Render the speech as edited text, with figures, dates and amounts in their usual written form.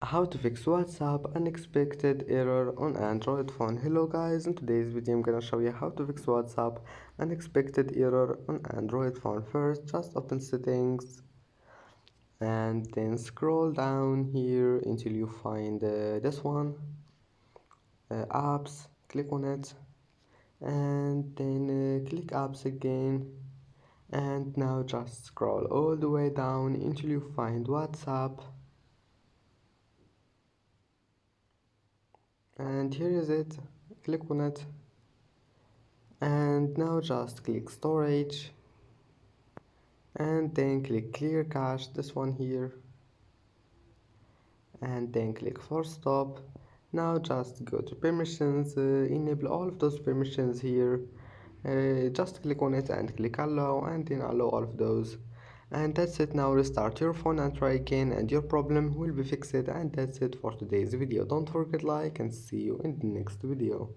How to fix WhatsApp unexpected error on Android phone. Hello guys, in today's video I'm gonna show you how to fix WhatsApp unexpected error on Android phone. First, just open settings and then scroll down here until you find this one, apps. Click on it and then click apps again, and now just scroll all the way down until you find WhatsApp. And here is it. Click on it and now just click storage and then click clear cache, this one here, and then click force stop. Now just go to permissions, enable all of those permissions here, just click on it and click allow and then allow all of those, and that's it. Now restart your phone and try again and your problem will be fixed. And that's it for today's video. Don't forget like and see you in the next video.